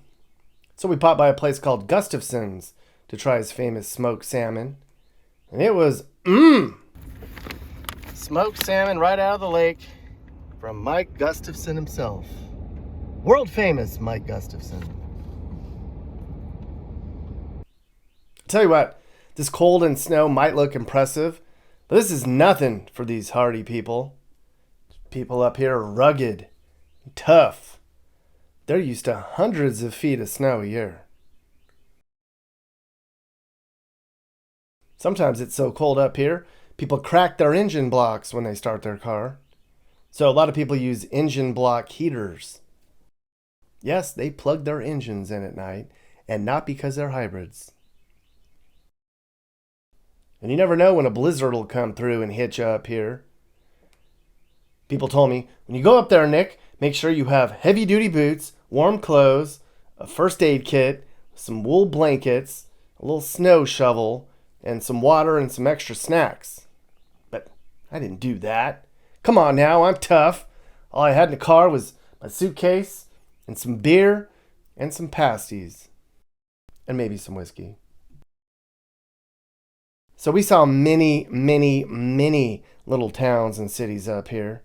So we popped by a place called Gustafson's to try his famous smoked salmon. And it was, smoked salmon right out of the lake from Mike Gustafson himself. World famous Mike Gustafson. Tell you what, this cold and snow might look impressive, but this is nothing for these hardy people. People up here are rugged, tough. They're used to hundreds of feet of snow a year. Sometimes it's so cold up here, people crack their engine blocks when they start their car. So a lot of people use engine block heaters. Yes, they plug their engines in at night, and not because they're hybrids. And you never know when a blizzard will come through and hit you up here. People told me, when you go up there, Nick, make sure you have heavy-duty boots, warm clothes, a first aid kit, some wool blankets, a little snow shovel, and some water and some extra snacks. But I didn't do that. Come on now, I'm tough. All I had in the car was my suitcase and some beer and some pasties. And maybe some whiskey. So we saw many, many, many little towns and cities up here.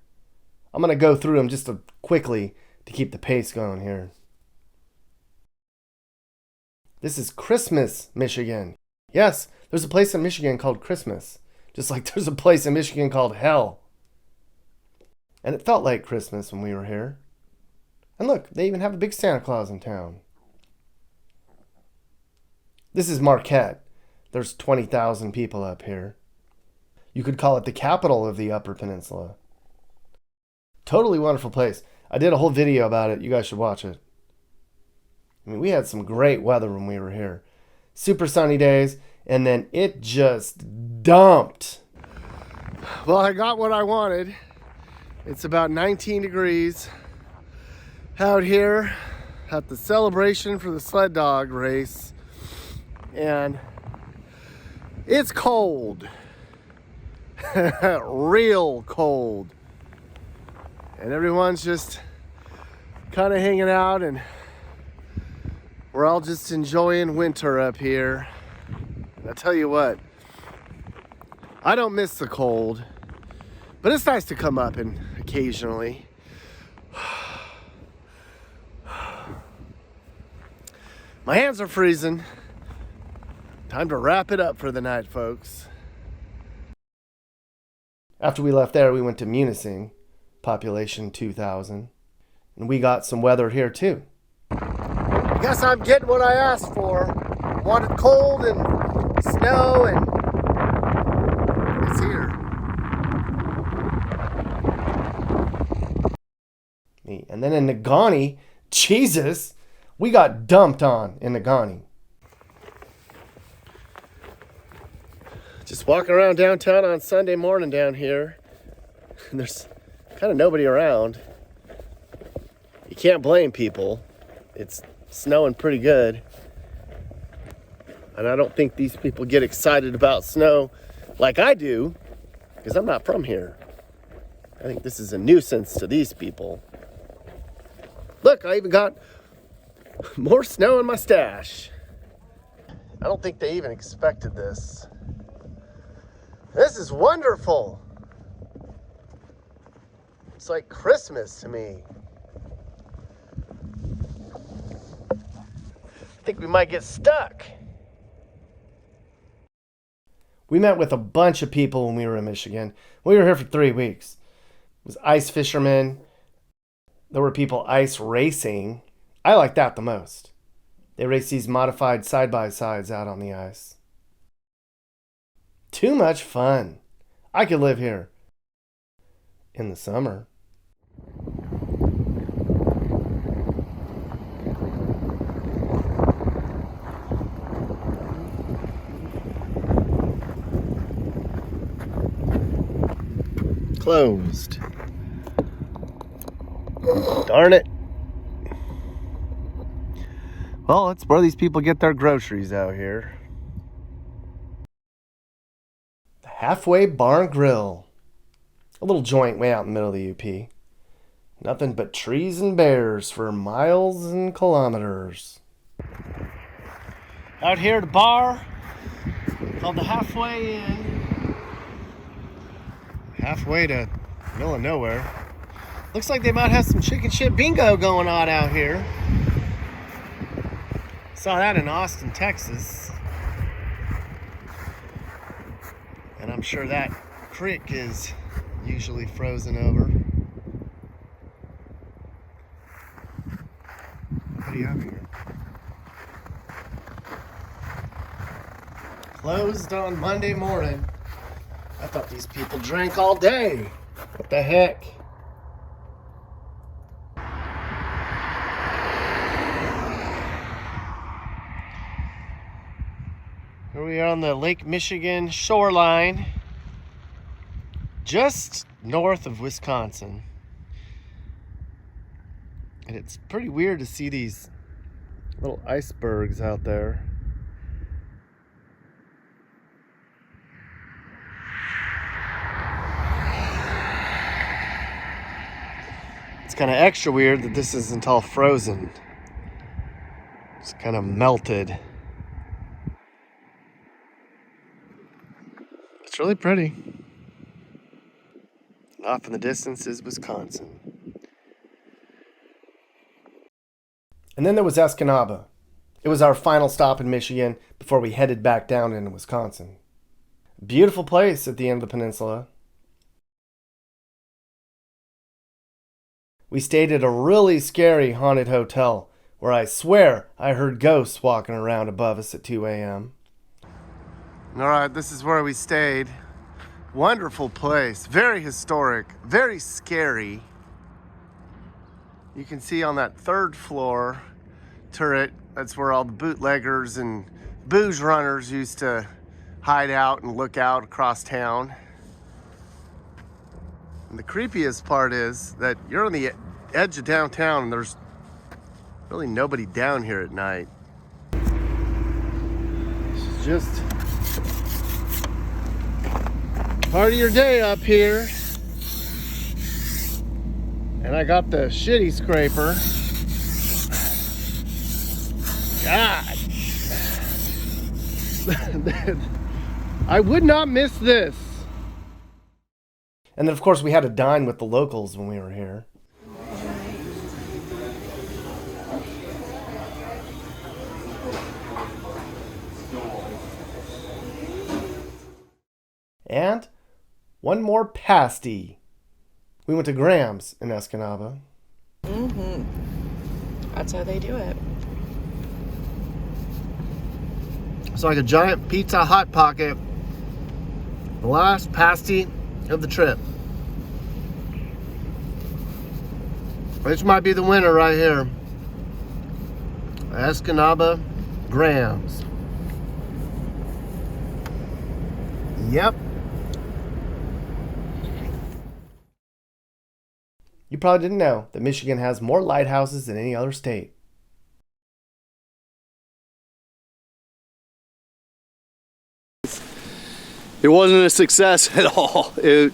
I'm going to go through them just quickly to keep the pace going here. This is Christmas, Michigan. Yes, there's a place in Michigan called Christmas. Just like there's a place in Michigan called Hell. And it felt like Christmas when we were here. And look, they even have a big Santa Claus in town. This is Marquette. There's 20,000 people up here. You could call it the capital of the Upper Peninsula. Totally wonderful place. I did a whole video about it. You guys should watch it. I mean, we had some great weather when we were here. Super sunny days, and then it just dumped. Well, I got what I wanted. It's about 19 degrees out here at the celebration for the sled dog race. And it's cold. Real cold. And everyone's just kind of hanging out, and we're all just enjoying winter up here. And I tell you what, I don't miss the cold, but it's nice to come up and occasionally. My hands are freezing. Time to wrap it up for the night, folks. After we left there, we went to Munising, population 2,000. And we got some weather here too. I guess I'm getting what I asked for. Wanted cold and snow, and it's here. And then in Nagani, Jesus, we got dumped on in Nagani. Just walking around downtown on Sunday morning down here, and there's kind of nobody around. You can't blame people. It's snowing pretty good. And I don't think these people get excited about snow like I do, because I'm not from here. I think this is a nuisance to these people. Look, I even got more snow in my stash. I don't think they even expected this. This is wonderful. It's like Christmas to me. I think we might get stuck. We met with a bunch of people when we were in Michigan. We were here for 3 weeks. It was ice fishermen. There were people ice racing. I like that the most. They race these modified side-by-sides out on the ice. Too much fun. I could live here in the summer. Closed. Darn it. Well, it's where these people get their groceries out here. The Halfway Barn Grill. A little joint way out in the middle of the UP. Nothing but trees and bears for miles and kilometers. Out here at a bar called the Halfway Inn. Halfway to middle of nowhere. Looks like they might have some chicken shit bingo going on out here. Saw that in Austin, Texas. And I'm sure that creek is usually frozen over. What do you have here? Closed on Monday morning. I thought these people drank all day. What the heck? Here we are on the Lake Michigan shoreline, just north of Wisconsin. And it's pretty weird to see these little icebergs out there. It's kind of extra weird that this isn't all frozen. It's kind of melted. It's really pretty. Off in the distance is Wisconsin. And then there was Escanaba. It was our final stop in Michigan before we headed back down into Wisconsin. Beautiful place at the end of the peninsula. We stayed at a really scary haunted hotel where I swear I heard ghosts walking around above us at 2 a.m. Alright, this is where we stayed. Wonderful place, very historic, very scary. You can see on that 3rd floor turret, that's where all the bootleggers and booze runners used to hide out and look out across town. And the creepiest part is that you're on the edge of downtown and there's really nobody down here at night. This is just part of your day up here. And I got the shitty scraper. God. I would not miss this. And then, of course, we had to dine with the locals when we were here. And one more pasty. We went to Graham's in Escanaba. Mm-hmm. That's how they do it. It's like a giant pizza hot pocket. The last pasty of the trip. This might be the winner right here. Escanaba Graham's. Yep. You probably didn't know that Michigan has more lighthouses than any other state. It wasn't a success at all. It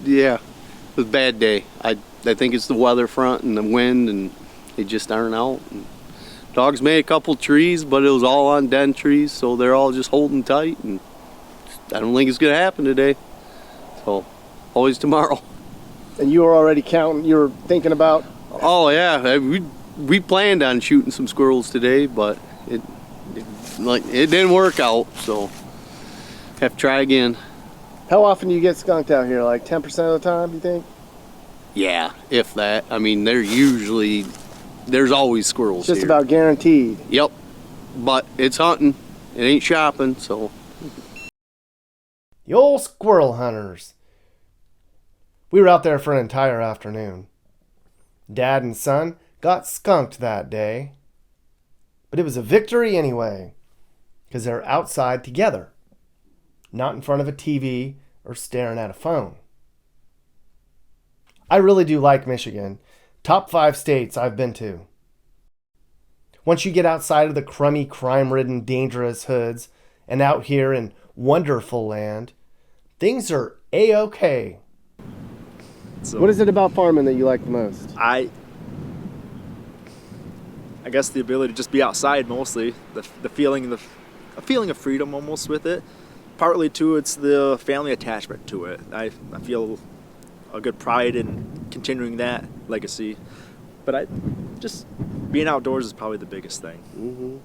was a bad day. I think it's the weather front and the wind, and they just aren't out. And dogs made a couple trees, but it was all on den trees, so they're all just holding tight. And I don't think it's gonna happen today. So always tomorrow. And you were already counting. You were thinking about. Oh yeah, we planned on shooting some squirrels today, but it didn't work out. So have to try again. How often do you get skunked out here? Like 10% of the time, you think? Yeah, if that. I mean, there's always squirrels Just here. about guaranteed. Yep, but it's hunting. It ain't shopping, so. The old squirrel hunters. We were out there for an entire afternoon. Dad and son got skunked that day. But it was a victory anyway, because they're outside together. Not in front of a TV or staring at a phone. I really do like Michigan. Top 5 states I've been to. Once you get outside of the crummy, crime-ridden, dangerous hoods and out here in wonderful land, things are A-okay. So, what is it about farming that you like the most? I guess the ability to just be outside mostly. The feeling of freedom almost with it. Partly too, it's the family attachment to it. I feel a good pride in continuing that legacy. But just being outdoors is probably the biggest thing. Mm-hmm.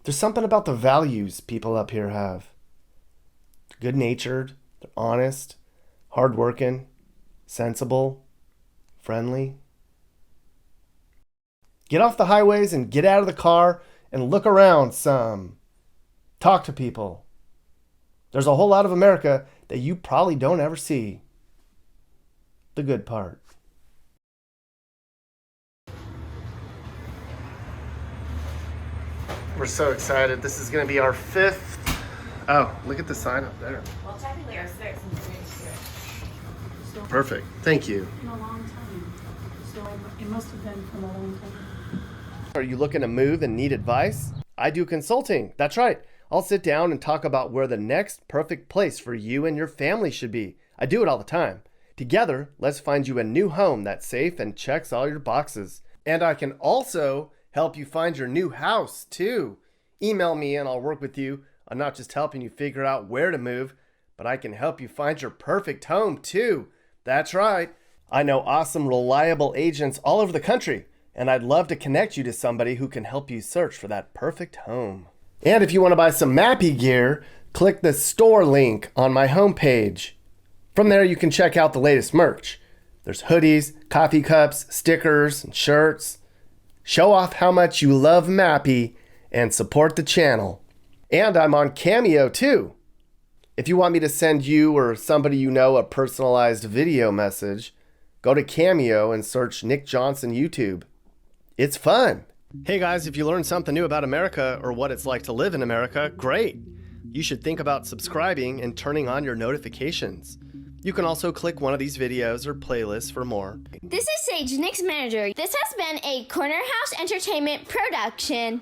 There's something about the values people up here have. They're good-natured, they're honest, hardworking, sensible, friendly. Get off the highways and get out of the car and look around some. Talk to people. There's a whole lot of America that you probably don't ever see. The good part. We're so excited. This is going to be our 5th. Oh, look at the sign up there. Well, technically our 6th and 3rd. Perfect. Thank you. In a long time. So it must have been from a long time. Are you looking to move and need advice? I do consulting. That's right. I'll sit down and talk about where the next perfect place for you and your family should be. I do it all the time. Together, let's find you a new home that's safe and checks all your boxes. And I can also help you find your new house, too. Email me and I'll work with you on not just helping you figure out where to move, but I can help you find your perfect home, too. That's right. I know awesome, reliable agents all over the country, and I'd love to connect you to somebody who can help you search for that perfect home. And if you want to buy some Mappy gear, click the store link on my homepage. From there, you can check out the latest merch. There's hoodies, coffee cups, stickers, and shirts. Show off how much you love Mappy and support the channel. And I'm on Cameo too. If you want me to send you or somebody you know a personalized video message, go to Cameo and search Nick Johnson YouTube. It's fun. Hey guys, if you learned something new about America or what it's like to live in America, great. You should think about subscribing and turning on your notifications. You can also click one of these videos or playlists for more. This is Sage, Nick's manager. This has been a Corner House Entertainment production.